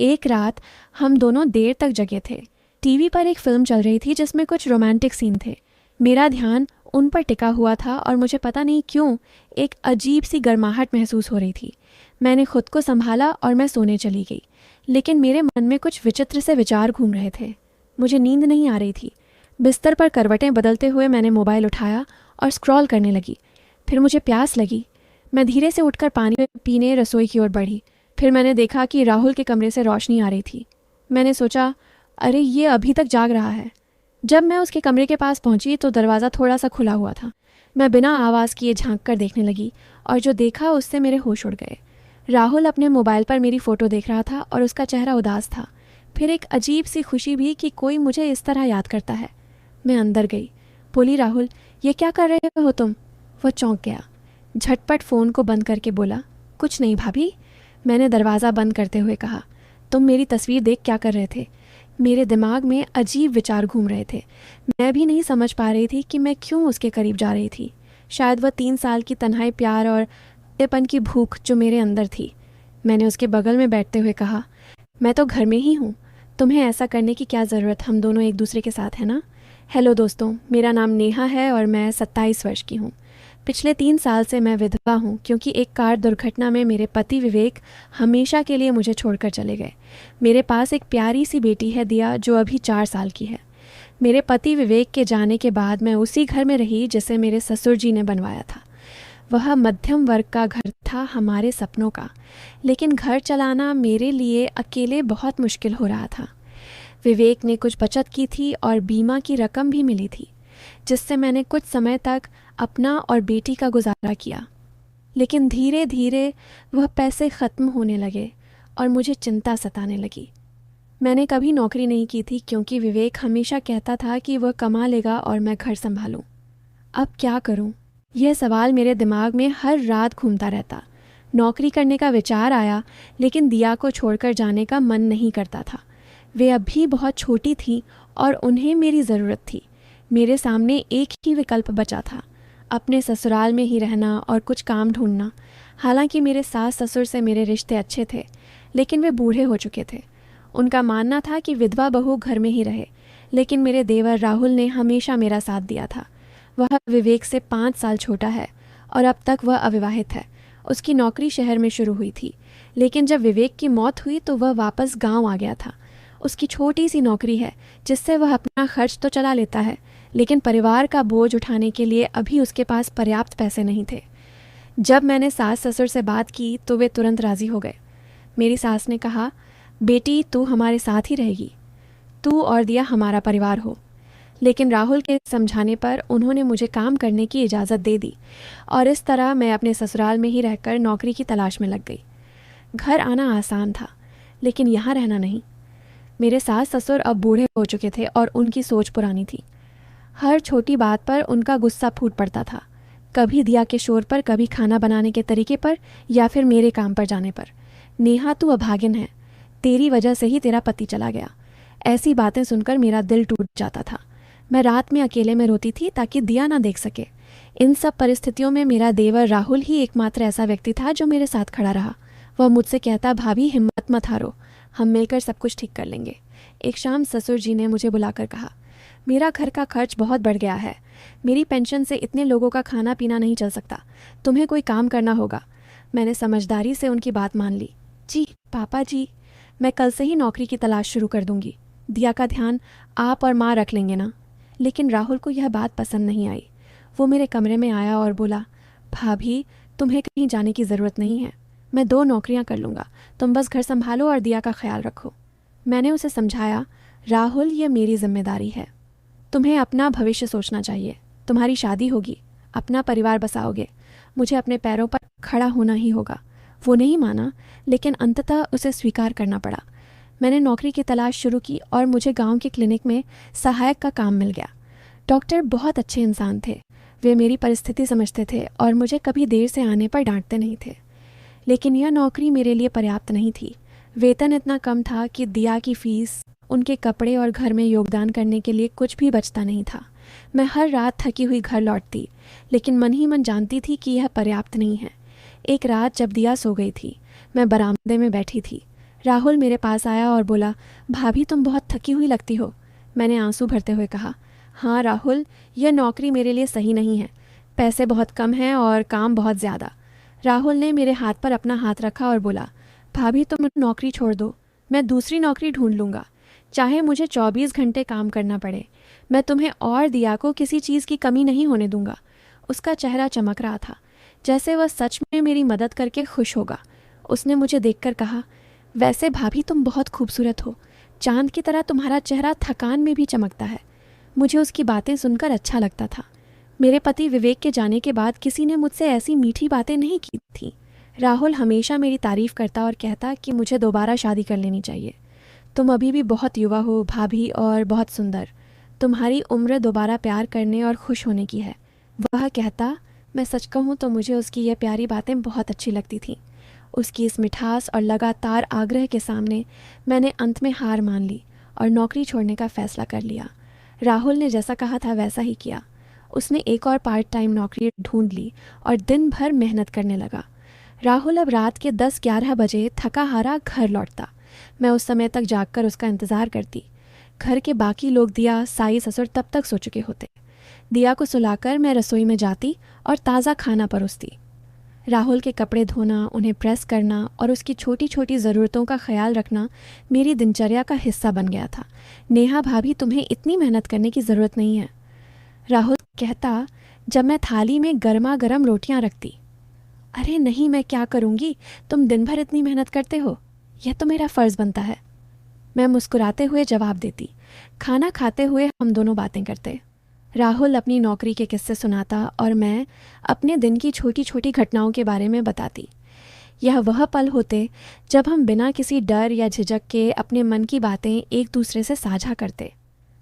एक रात हम दोनों देर तक जगे थे। टीवी पर एक फिल्म चल रही थी जिसमें कुछ रोमांटिक सीन थे। मेरा ध्यान उन पर टिका हुआ था और मुझे पता नहीं क्यों एक अजीब सी गर्माहट महसूस हो रही थी। मैंने खुद को संभाला और मैं सोने चली गई, लेकिन मेरे मन में कुछ विचित्र से विचार घूम रहे थे। मुझे नींद नहीं आ रही थी। बिस्तर पर करवटें बदलते हुए मैंने मोबाइल उठाया और स्क्रॉल करने लगी। फिर मुझे प्यास लगी। मैं धीरे से उठकर पानी पीने रसोई की ओर बढ़ी। फिर मैंने देखा कि राहुल के कमरे से रोशनी आ रही थी। मैंने सोचा, अरे ये अभी तक जाग रहा है। जब मैं उसके कमरे के पास पहुंची तो दरवाज़ा थोड़ा सा खुला हुआ था। मैं बिना आवाज़ किए झांक कर देखने लगी और जो देखा उससे मेरे होश उड़ गए। राहुल अपने मोबाइल पर मेरी फ़ोटो देख रहा था और उसका चेहरा उदास था। फिर एक अजीब सी खुशी भी कि कोई मुझे इस तरह याद करता है। मैं अंदर गई, बोली, राहुल ये क्या कर रहे हो तुम? वो चौंक गया। झटपट फ़ोन को बंद करके बोला, कुछ नहीं भाभी। मैंने दरवाज़ा बंद करते हुए कहा, तुम मेरी तस्वीर देख क्या कर रहे थे? मेरे दिमाग में अजीब विचार घूम रहे थे। मैं भी नहीं समझ पा रही थी कि मैं क्यों उसके करीब जा रही थी। शायद वह 3 साल की तन्हाई, प्यार और अपनेपन की भूख जो मेरे अंदर थी। मैंने उसके बगल में बैठते हुए कहा, मैं तो घर में ही हूँ। तुम्हें ऐसा करने की क्या ज़रूरत? हम दोनों एक दूसरे के साथ हैं ना। हेलो दोस्तों, मेरा नाम नेहा है और मैं 27 वर्ष की हूँ। पिछले 3 साल से मैं विधवा हूँ क्योंकि एक कार दुर्घटना में मेरे पति विवेक हमेशा के लिए मुझे छोड़कर चले गए। मेरे पास एक प्यारी सी बेटी है दिया, जो अभी 4 साल की है। मेरे पति विवेक के जाने के बाद मैं उसी घर में रही जिसे मेरे ससुर जी ने बनवाया था। वह मध्यम वर्ग का घर था, हमारे सपनों का। लेकिन घर चलाना मेरे लिए अकेले बहुत मुश्किल हो रहा था। विवेक ने कुछ बचत की थी और बीमा की रकम भी मिली थी, जिससे मैंने कुछ समय तक अपना और बेटी का गुजारा किया। लेकिन धीरे धीरे वह पैसे ख़त्म होने लगे और मुझे चिंता सताने लगी। मैंने कभी नौकरी नहीं की थी क्योंकि विवेक हमेशा कहता था कि वह कमा लेगा और मैं घर संभालूं। अब क्या करूं? यह सवाल मेरे दिमाग में हर रात घूमता रहता। नौकरी करने का विचार आया, लेकिन दिया को छोड़कर जाने का मन नहीं करता था। वे अभी बहुत छोटी थी और उन्हें मेरी ज़रूरत थी। मेरे सामने एक ही विकल्प बचा था, अपने ससुराल में ही रहना और कुछ काम ढूंढना। हालांकि मेरे सास ससुर से मेरे रिश्ते अच्छे थे, लेकिन वे बूढ़े हो चुके थे। उनका मानना था कि विधवा बहू घर में ही रहे, लेकिन मेरे देवर राहुल ने हमेशा मेरा साथ दिया था। वह विवेक से 5 साल छोटा है और अब तक वह अविवाहित है। उसकी नौकरी शहर में शुरू हुई थी, लेकिन जब विवेक की मौत हुई तो वह वापस गाँव आ गया था। उसकी छोटी सी नौकरी है जिससे वह अपना खर्च तो चला लेता है, लेकिन परिवार का बोझ उठाने के लिए अभी उसके पास पर्याप्त पैसे नहीं थे। जब मैंने सास ससुर से बात की तो वे तुरंत राज़ी हो गए। मेरी सास ने कहा, बेटी तू हमारे साथ ही रहेगी, तू और दिया हमारा परिवार हो। लेकिन राहुल के समझाने पर उन्होंने मुझे काम करने की इजाज़त दे दी और इस तरह मैं अपने ससुराल में ही रहकर नौकरी की तलाश में लग गई। घर आना आसान था, लेकिन यहाँ रहना नहीं। मेरे सास ससुर अब बूढ़े हो चुके थे और उनकी सोच पुरानी थी। हर छोटी बात पर उनका गुस्सा फूट पड़ता था, कभी दिया के शोर पर, कभी खाना बनाने के तरीके पर, या फिर मेरे काम पर जाने पर। नेहा तू अभागिन है, तेरी वजह से ही तेरा पति चला गया। ऐसी बातें सुनकर मेरा दिल टूट जाता था। मैं रात में अकेले में रोती थी ताकि दिया ना देख सके। इन सब परिस्थितियों में मेरा देवर राहुल ही एकमात्र ऐसा व्यक्ति था जो मेरे साथ खड़ा रहा। वह मुझसे कहता, भाभी हिम्मत मत हारो, हम मिलकर सब कुछ ठीक कर लेंगे। एक शाम ससुर जी ने मुझे बुलाकर कहा, मेरा घर का खर्च बहुत बढ़ गया है, मेरी पेंशन से इतने लोगों का खाना पीना नहीं चल सकता, तुम्हें कोई काम करना होगा। मैंने समझदारी से उनकी बात मान ली। जी पापा जी, मैं कल से ही नौकरी की तलाश शुरू कर दूंगी। दिया का ध्यान आप और माँ रख लेंगे ना। लेकिन राहुल को यह बात पसंद नहीं आई। वो मेरे कमरे में आया और बोला, भाभी तुम्हें कहीं जाने की ज़रूरत नहीं है, मैं 2 नौकरियां कर लूँगा, तुम बस घर संभालो और दिया का ख्याल रखो। मैंने उसे समझाया, राहुल ये मेरी जिम्मेदारी है, तुम्हें अपना भविष्य सोचना चाहिए। तुम्हारी शादी होगी, अपना परिवार बसाओगे, मुझे अपने पैरों पर खड़ा होना ही होगा। वो नहीं माना, लेकिन अंततः उसे स्वीकार करना पड़ा। मैंने नौकरी की तलाश शुरू की और मुझे गांव के क्लिनिक में सहायक का काम मिल गया। डॉक्टर बहुत अच्छे इंसान थे, वे मेरी परिस्थिति समझते थे और मुझे कभी देर से आने पर डांटते नहीं थे। लेकिन यह नौकरी मेरे लिए पर्याप्त नहीं थी। वेतन इतना कम था कि दिया की फीस, उनके कपड़े और घर में योगदान करने के लिए कुछ भी बचता नहीं था। मैं हर रात थकी हुई घर लौटती, लेकिन मन ही मन जानती थी कि यह पर्याप्त नहीं है। एक रात जब दिया सो गई थी, मैं बरामदे में बैठी थी। राहुल मेरे पास आया और बोला, भाभी तुम बहुत थकी हुई लगती हो। मैंने आंसू भरते हुए कहा, हाँ राहुल, यह नौकरी मेरे लिए सही नहीं है। पैसे बहुत कम हैं और काम बहुत ज़्यादा। राहुल ने मेरे हाथ पर अपना हाथ रखा और बोला, भाभी तुम नौकरी छोड़ दो, मैं दूसरी नौकरी ढूंढ लूँगा, चाहे मुझे 24 घंटे काम करना पड़े। मैं तुम्हें और दिया को किसी चीज़ की कमी नहीं होने दूंगा। उसका चेहरा चमक रहा था, जैसे वह सच में मेरी मदद करके खुश होगा। उसने मुझे देखकर कहा, वैसे भाभी तुम बहुत खूबसूरत हो, चांद की तरह तुम्हारा चेहरा थकान में भी चमकता है। मुझे उसकी बातें सुनकर अच्छा लगता था। मेरे पति विवेक के जाने के बाद किसी ने मुझसे ऐसी मीठी बातें नहीं की थी। राहुल हमेशा मेरी तारीफ करता और कहता कि मुझे दोबारा शादी कर लेनी चाहिए। तुम अभी भी बहुत युवा हो भाभी, और बहुत सुंदर। तुम्हारी उम्र दोबारा प्यार करने और खुश होने की है। वह कहता, मैं सच कहूँ तो मुझे उसकी यह प्यारी बातें बहुत अच्छी लगती थीं। उसकी इस मिठास और लगातार आग्रह के सामने मैंने अंत में हार मान ली और नौकरी छोड़ने का फैसला कर लिया। राहुल ने जैसा कहा था वैसा ही किया। उसने एक और पार्ट टाइम नौकरी ढूंढ ली और दिन भर मेहनत करने लगा। राहुल अब रात के 10-11 बजे थका हारा घर लौटता। मैं उस समय तक जागकर उसका इंतज़ार करती। घर के बाकी लोग, दिया, साई ससुर तब तक सो चुके होते। दिया को सुलाकर मैं रसोई में जाती और ताज़ा खाना परोसती। राहुल के कपड़े धोना, उन्हें प्रेस करना और उसकी छोटी छोटी ज़रूरतों का ख्याल रखना मेरी दिनचर्या का हिस्सा बन गया था। नेहा भाभी, तुम्हें इतनी मेहनत करने की ज़रूरत नहीं है। राहुल कहता जब मैं थाली में गर्मा गर्म रोटियां रखती। अरे नहीं, मैं क्या करूँगी, तुम दिन भर इतनी मेहनत करते हो, यह तो मेरा फ़र्ज़ बनता है। मैं मुस्कुराते हुए जवाब देती। खाना खाते हुए हम दोनों बातें करते। राहुल अपनी नौकरी के किस्से सुनाता और मैं अपने दिन की छोटी छोटी घटनाओं के बारे में बताती। यह वह पल होते जब हम बिना किसी डर या झिझक के अपने मन की बातें एक दूसरे से साझा करते,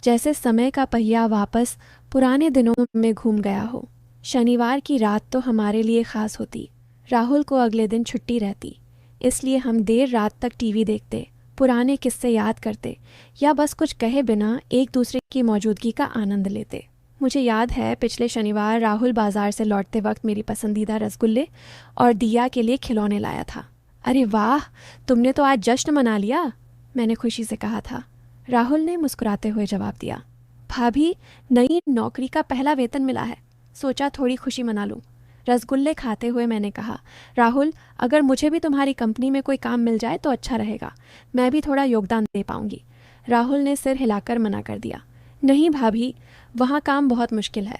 जैसे समय का पहिया वापस पुराने दिनों में घूम गया हो। शनिवार की रात तो हमारे लिए ख़ास होती। राहुल को अगले दिन छुट्टी रहती, इसलिए हम देर रात तक टीवी देखते, पुराने किस्से याद करते या बस कुछ कहे बिना एक दूसरे की मौजूदगी का आनंद लेते। मुझे याद है पिछले शनिवार राहुल बाजार से लौटते वक्त मेरी पसंदीदा रसगुल्ले और दिया के लिए खिलौने लाया था। अरे वाह, तुमने तो आज जश्न मना लिया, मैंने खुशी से कहा था। राहुल ने मुस्कुराते हुए जवाब दिया, भाभी नई नौकरी का पहला वेतन मिला है, सोचा थोड़ी खुशी मना लूं। रसगुल्ले खाते हुए मैंने कहा, राहुल अगर मुझे भी तुम्हारी कंपनी में कोई काम मिल जाए तो अच्छा रहेगा, मैं भी थोड़ा योगदान दे पाऊंगी। राहुल ने सिर हिलाकर मना कर दिया, नहीं भाभी, वहाँ काम बहुत मुश्किल है,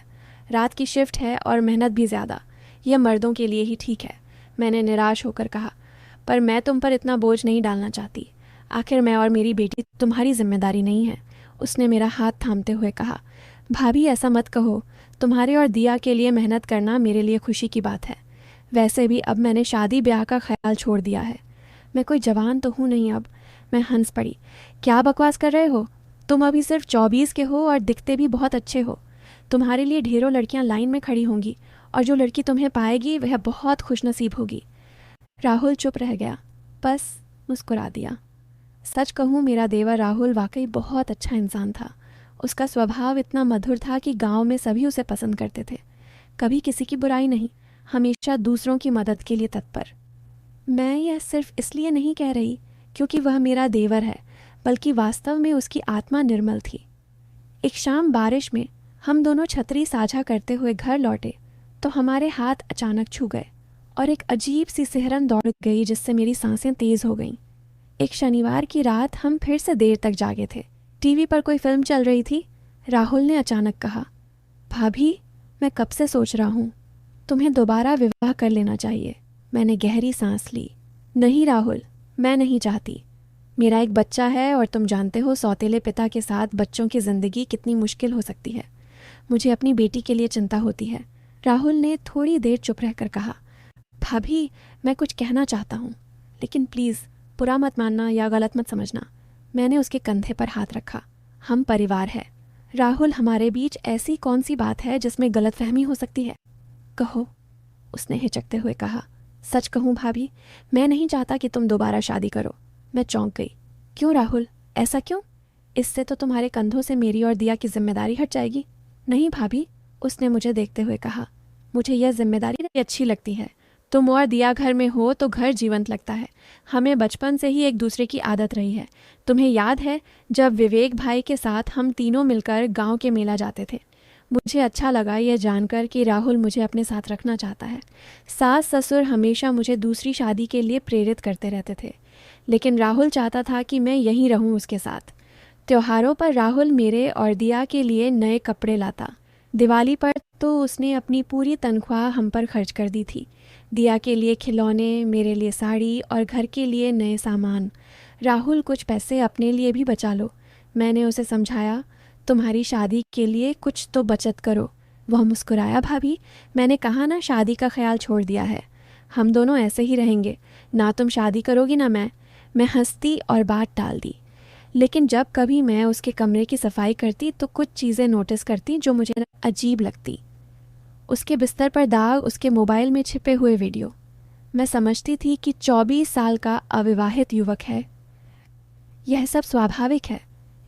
रात की शिफ्ट है और मेहनत भी ज़्यादा, यह मर्दों के लिए ही ठीक है। मैंने निराश होकर कहा, पर मैं तुम पर इतना बोझ नहीं डालना चाहती, आखिर मैं और मेरी बेटी तुम्हारी जिम्मेदारी नहीं है। उसने मेरा हाथ थामते हुए कहा, भाभी ऐसा मत कहो, तुम्हारे और दिया के लिए मेहनत करना मेरे लिए खुशी की बात है। वैसे भी अब मैंने शादी ब्याह का ख्याल छोड़ दिया है, मैं कोई जवान तो हूँ नहीं अब। मैं हंस पड़ी, क्या बकवास कर रहे हो, तुम अभी सिर्फ 24 के हो और दिखते भी बहुत अच्छे हो। तुम्हारे लिए ढेरों लड़कियां लाइन में खड़ी होंगी और जो लड़की तुम्हें पाएगी वह बहुत खुशनसीब होगी। राहुल चुप रह गया, बस मुस्कुरा दिया। सच कहूँ मेरा देवर राहुल वाकई बहुत अच्छा इंसान था। उसका स्वभाव इतना मधुर था कि गांव में सभी उसे पसंद करते थे। कभी किसी की बुराई नहीं, हमेशा दूसरों की मदद के लिए तत्पर। मैं यह सिर्फ इसलिए नहीं कह रही क्योंकि वह मेरा देवर है, बल्कि वास्तव में उसकी आत्मा निर्मल थी। एक शाम बारिश में हम दोनों छतरी साझा करते हुए घर लौटे तो हमारे हाथ अचानक छू गए और एक अजीब सी सिहरन दौड़ गई जिससे मेरी सांसें तेज हो गईं। एक शनिवार की रात हम फिर से देर तक जागे थे। टीवी पर कोई फिल्म चल रही थी। राहुल ने अचानक कहा, भाभी मैं कब से सोच रहा हूँ, तुम्हें दोबारा विवाह कर लेना चाहिए। मैंने गहरी सांस ली। नहीं राहुल, मैं नहीं चाहती। मेरा एक बच्चा है और तुम जानते हो सौतेले पिता के साथ बच्चों की ज़िंदगी कितनी मुश्किल हो सकती है। मुझे अपनी बेटी के लिए चिंता होती है। राहुल ने थोड़ी देर चुप रहकर कहा, भाभी मैं कुछ कहना चाहता हूँ, लेकिन प्लीज़ बुरा मत मानना या गलत मत समझना। मैंने उसके कंधे पर हाथ रखा। हम परिवार है राहुल, हमारे बीच ऐसी कौन सी बात है जिसमें गलतफहमी हो सकती है? कहो, उसने हिचकते हुए कहा। सच कहूँ भाभी, मैं नहीं चाहता कि तुम दोबारा शादी करो। मैं चौंक गई। क्यों राहुल, ऐसा क्यों? इससे तो तुम्हारे कंधों से मेरी और दिया की जिम्मेदारी हट जाएगी। नहीं भाभी, उसने मुझे देखते हुए कहा, मुझे यह जिम्मेदारी अच्छी लगती है, तुम और दिया घर में हो तो घर जीवंत लगता है। हमें बचपन से ही एक दूसरे की आदत रही है। तुम्हें याद है जब विवेक भाई के साथ हम तीनों मिलकर गांव के मेला जाते थे? मुझे अच्छा लगा यह जानकर कि राहुल मुझे अपने साथ रखना चाहता है। सास ससुर हमेशा मुझे दूसरी शादी के लिए प्रेरित करते रहते थे, लेकिन राहुल चाहता था कि मैं यहीं रहूं उसके साथ। त्योहारों पर राहुल मेरे और दिया के लिए नए कपड़े लाता। दिवाली पर तो उसने अपनी पूरी तनख्वाह हम पर खर्च कर दी थी। दिया के लिए खिलौने, मेरे लिए साड़ी और घर के लिए नए सामान। राहुल, कुछ पैसे अपने लिए भी बचा लो। मैंने उसे समझाया, तुम्हारी शादी के लिए कुछ तो बचत करो। वह मुस्कुराया। भाभी, मैंने कहा ना, शादी का ख्याल छोड़ दिया है। हम दोनों ऐसे ही रहेंगे, ना तुम शादी करोगी ना मैं हंसती और बात टाल दी। लेकिन जब कभी मैं उसके कमरे की सफाई करती तो कुछ चीज़ें नोटिस करती जो मुझे अजीब लगती। उसके बिस्तर पर दाग, उसके मोबाइल में छिपे हुए वीडियो। मैं समझती थी कि 24 साल का अविवाहित युवक है। यह सब स्वाभाविक है,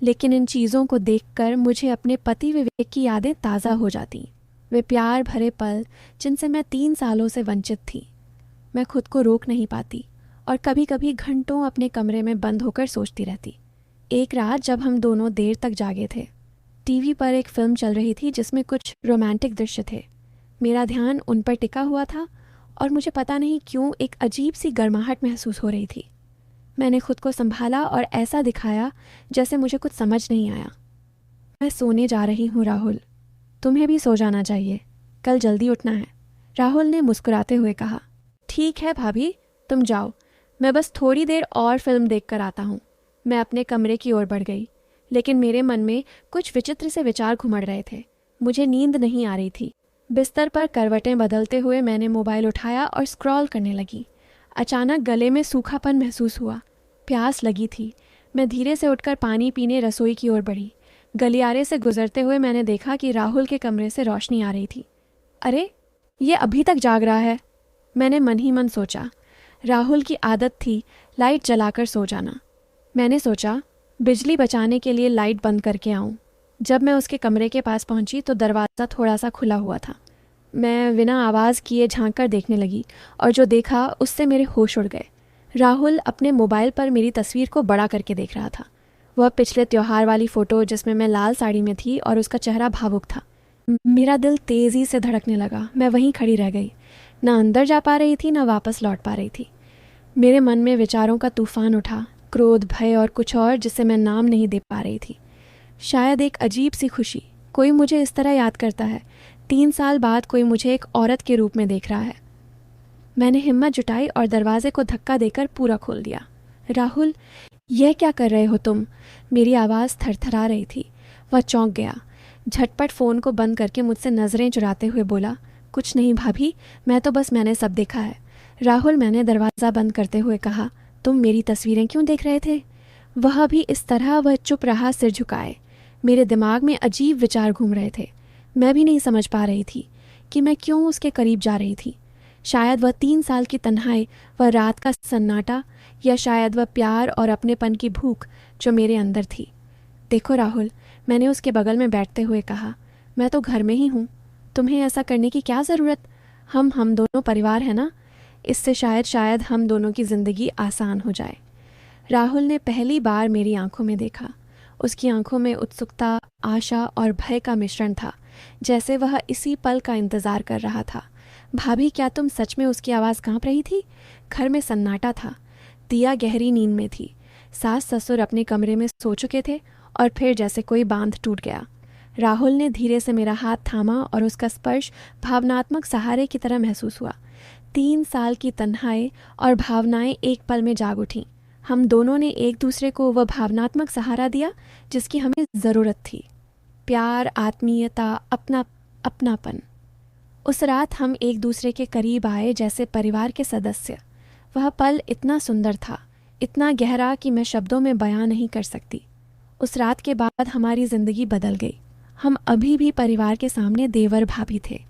लेकिन इन चीज़ों को देखकर मुझे अपने पति विवेक की यादें ताज़ा हो जाती। वे प्यार भरे पल जिनसे मैं 3 सालों से वंचित थी। मैं खुद को रोक नहीं पाती और कभी कभी घंटों अपने कमरे में बंद होकर सोचती रहती। एक रात जब हम दोनों देर तक जागे थे, टीवी पर एक फिल्म चल रही थी जिसमें कुछ रोमांटिक दृश्य थे। मेरा ध्यान उन पर टिका हुआ था और मुझे पता नहीं क्यों एक अजीब सी गर्माहट महसूस हो रही थी। मैंने खुद को संभाला और ऐसा दिखाया जैसे मुझे कुछ समझ नहीं आया। मैं सोने जा रही हूँ राहुल, तुम्हें भी सो जाना चाहिए, कल जल्दी उठना है। राहुल ने मुस्कुराते हुए कहा। ठीक है भाभी, तुम जाओ, मैं बस थोड़ी देर और फिल्म देख कर आता हूँ। मैं अपने कमरे की ओर बढ़ गई, लेकिन मेरे मन में कुछ विचित्र से विचार घुमड़ रहे थे। मुझे नींद नहीं आ रही थी। बिस्तर पर करवटें बदलते हुए मैंने मोबाइल उठाया और स्क्रॉल करने लगी। अचानक गले में सूखापन महसूस हुआ। प्यास लगी थी। मैं धीरे से उठकर पानी पीने रसोई की ओर बढ़ी। गलियारे से गुजरते हुए मैंने देखा कि राहुल के कमरे से रोशनी आ रही थी। अरे, ये अभी तक जाग रहा है, मैंने मन ही मन सोचा। राहुल की आदत थी लाइट जलाकर सो जाना। मैंने सोचा बिजली बचाने के लिए लाइट बंद करके आऊं। जब मैं उसके कमरे के पास पहुंची तो दरवाज़ा थोड़ा सा खुला हुआ था। मैं बिना आवाज़ किए झांक कर देखने लगी और जो देखा उससे मेरे होश उड़ गए। राहुल अपने मोबाइल पर मेरी तस्वीर को बड़ा करके देख रहा था। वह पिछले त्योहार वाली फ़ोटो जिसमें मैं लाल साड़ी में थी और उसका चेहरा भावुक था। मेरा दिल तेज़ी से धड़कने लगा। मैं वहीं खड़ी रह गई, ना अंदर जा पा रही थी ना वापस लौट पा रही थी। मेरे मन में विचारों का तूफान उठा, क्रोध, भय और कुछ और जिसे मैं नाम नहीं दे पा रही थी। शायद एक अजीब सी खुशी, कोई मुझे इस तरह याद करता है। 3 साल बाद कोई मुझे एक औरत के रूप में देख रहा है। मैंने हिम्मत जुटाई और दरवाजे को धक्का देकर पूरा खोल दिया। राहुल, यह क्या कर रहे हो तुम? मेरी आवाज़ थरथरा रही थी। वह चौंक गया। झटपट फ़ोन को बंद करके मुझसे नज़रें चुराते हुए बोला, कुछ नहीं भाभी, मैंने सब देखा है। राहुल, मैंने दरवाज़ा बंद करते हुए कहा, तुम मेरी तस्वीरें क्यों देख रहे थे? वह भी इस तरह। वह चुप रहा, सिर झुकाए। मेरे दिमाग में अजीब विचार घूम रहे थे। मैं भी नहीं समझ पा रही थी कि मैं क्यों उसके करीब जा रही थी। शायद वह 3 साल की तन्हाई, वह रात का सन्नाटा, या शायद वह प्यार और अपनेपन की भूख जो मेरे अंदर थी। देखो राहुल, मैंने उसके बगल में बैठते हुए कहा, मैं तो घर में ही हूँ, तुम्हें ऐसा करने की क्या ज़रूरत? हम दोनों परिवार है ना, इससे शायद हम दोनों की ज़िंदगी आसान हो जाए। राहुल ने पहली बार मेरी आंखों में देखा। उसकी आंखों में उत्सुकता, आशा और भय का मिश्रण था, जैसे वह इसी पल का इंतज़ार कर रहा था। भाभी, क्या तुम सच में? उसकी आवाज़ कांप रही थी। घर में सन्नाटा था। दिया गहरी नींद में थी। सास ससुर अपने कमरे में सो चुके थे और फिर जैसे कोई बांध टूट गया। राहुल ने धीरे से मेरा हाथ थामा और उसका स्पर्श भावनात्मक सहारे की तरह महसूस हुआ। 3 साल की तन्हाई और भावनाएं एक पल में जाग उठीं। हम दोनों ने एक दूसरे को वह भावनात्मक सहारा दिया जिसकी हमें ज़रूरत थी। प्यार, आत्मीयता, अपनापन। उस रात हम एक दूसरे के करीब आए जैसे परिवार के सदस्य। वह पल इतना सुंदर था, इतना गहरा कि मैं शब्दों में बयां नहीं कर सकती। उस रात के बाद हमारी ज़िंदगी बदल गई। हम अभी भी परिवार के सामने देवर भाभी थे,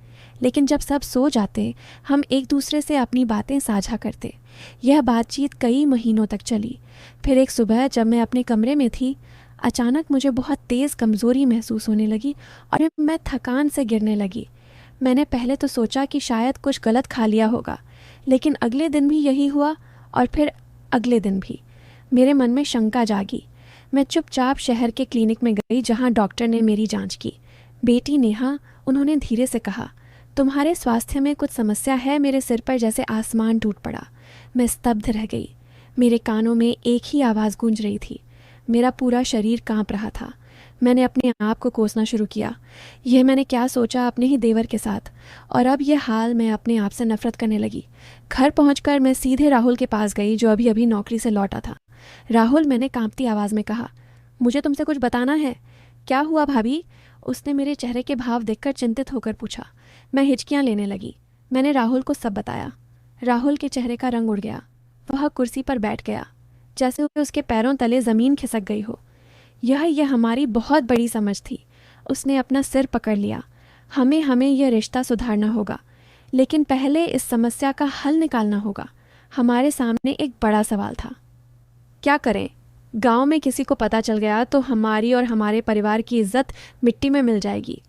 लेकिन जब सब सो जाते हम एक दूसरे से अपनी बातें साझा करते। यह बातचीत कई महीनों तक चली। फिर एक सुबह जब मैं अपने कमरे में थी, अचानक मुझे बहुत तेज़ कमज़ोरी महसूस होने लगी और मैं थकान से गिरने लगी। मैंने पहले तो सोचा कि शायद कुछ गलत खा लिया होगा, लेकिन अगले दिन भी यही हुआ और फिर अगले दिन भी। मेरे मन में शंका जागी। मैं चुपचाप शहर के क्लिनिक में गई जहाँ डॉक्टर ने मेरी जांच की। बेटी नेहा, उन्होंने धीरे से कहा, तुम्हारे स्वास्थ्य में कुछ समस्या है। मेरे सिर पर जैसे आसमान टूट पड़ा। मैं स्तब्ध रह गई। मेरे कानों में एक ही आवाज़ गूंज रही थी। मेरा पूरा शरीर कांप रहा था। मैंने अपने आप को कोसना शुरू किया। यह मैंने क्या सोचा अपने ही देवर के साथ, और अब यह हाल। मैं अपने आप से नफरत करने लगी। घर पहुंचकर मैं सीधे राहुल के पास गई, जो अभी अभी नौकरी से लौटा था। राहुल, मैंने कांपती आवाज़ में कहा, मुझे तुमसे कुछ बताना है। क्या हुआ भाभी? उसने मेरे चेहरे के भाव देखकर चिंतित होकर पूछा। मैं हिचकियाँ लेने लगी। मैंने राहुल को सब बताया। राहुल के चेहरे का रंग उड़ गया। वह कुर्सी पर बैठ गया, जैसे उसके पैरों तले ज़मीन खिसक गई हो। यह हमारी बहुत बड़ी समझ थी। उसने अपना सिर पकड़ लिया। हमें यह रिश्ता सुधारना होगा, लेकिन पहले इस समस्या का हल निकालना होगा। हमारे सामने एक बड़ा सवाल था। क्या करें? गांव में किसी को पता चल गया तो हमारी और हमारे परिवार की इज्जत मिट्टी में मिल जाएगी।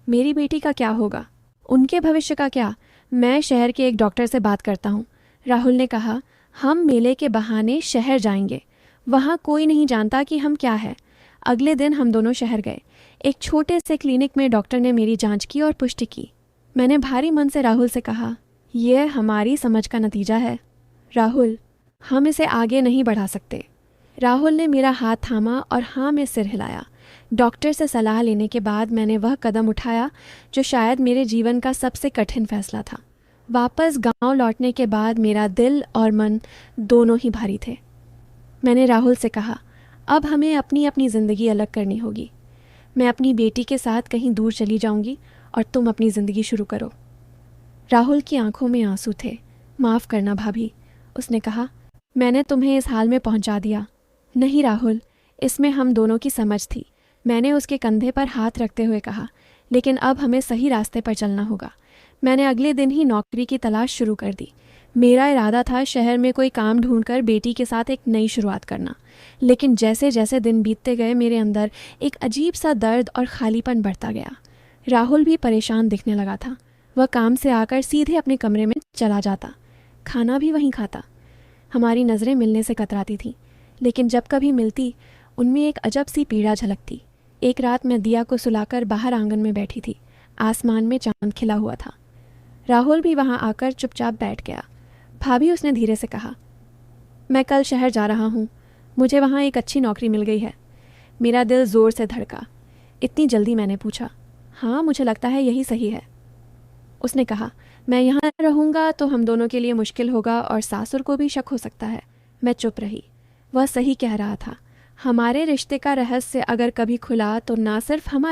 मेरी बेटी का क्या होगा? उनके भविष्य का क्या? मैं शहर के एक डॉक्टर से बात करता हूँ, राहुल ने कहा। हम मेले के बहाने शहर जाएंगे। वहाँ कोई नहीं जानता कि हम क्या है। अगले दिन हम दोनों शहर गए। एक छोटे से क्लिनिक में डॉक्टर ने मेरी जांच की और पुष्टि की। मैंने भारी मन से राहुल से कहा, यह हमारी समझ का नतीजा है राहुल, हम इसे आगे नहीं बढ़ा सकते। राहुल ने मेरा हाथ थामा और हाँ में सिर हिलाया। डॉक्टर से सलाह लेने के बाद मैंने वह कदम उठाया जो शायद मेरे जीवन का सबसे कठिन फैसला था। वापस गांव लौटने के बाद मेरा दिल और मन दोनों ही भारी थे। मैंने राहुल से कहा, अब हमें अपनी अपनी ज़िंदगी अलग करनी होगी। मैं अपनी बेटी के साथ कहीं दूर चली जाऊंगी और तुम अपनी ज़िंदगी शुरू करो। राहुल की आंखों में आंसू थे। माफ़ करना भाभी, उसने कहा, मैंने तुम्हें इस हाल में पहुंचा दिया। नहीं राहुल, इसमें हम दोनों की समझ थी। मैंने उसके कंधे पर हाथ रखते हुए कहा, लेकिन अब हमें सही रास्ते पर चलना होगा। मैंने अगले दिन ही नौकरी की तलाश शुरू कर दी। मेरा इरादा था शहर में कोई काम ढूंढकर बेटी के साथ एक नई शुरुआत करना, लेकिन जैसे जैसे दिन बीतते गए मेरे अंदर एक अजीब सा दर्द और खालीपन बढ़ता गया। राहुल भी परेशान दिखने लगा था। वह काम से आकर सीधे अपने कमरे में चला जाता, खाना भी वहीं खाता। हमारी नज़रें मिलने से कतराती थीं, लेकिन जब कभी मिलती उनमें एक अजब सी पीड़ा झलकती। एक रात मैं दिया को सुलाकर बाहर आंगन में बैठी थी। आसमान में चांद खिला हुआ था। राहुल भी वहाँ आकर चुपचाप बैठ गया। भाभी, उसने धीरे से कहा, मैं कल शहर जा रहा हूँ। मुझे वहाँ एक अच्छी नौकरी मिल गई है। मेरा दिल ज़ोर से धड़का। इतनी जल्दी? मैंने पूछा। हाँ, मुझे लगता है यही सही है। उसने कहा, मैं यहाँ रहूँगा तो हम दोनों के लिए मुश्किल होगा और सासुर को भी शक हो सकता है। मैं चुप रही। वह सही कह रहा था। हमारे रिश्ते का रहस्य अगर कभी खुला तो ना सिर्फ हमारे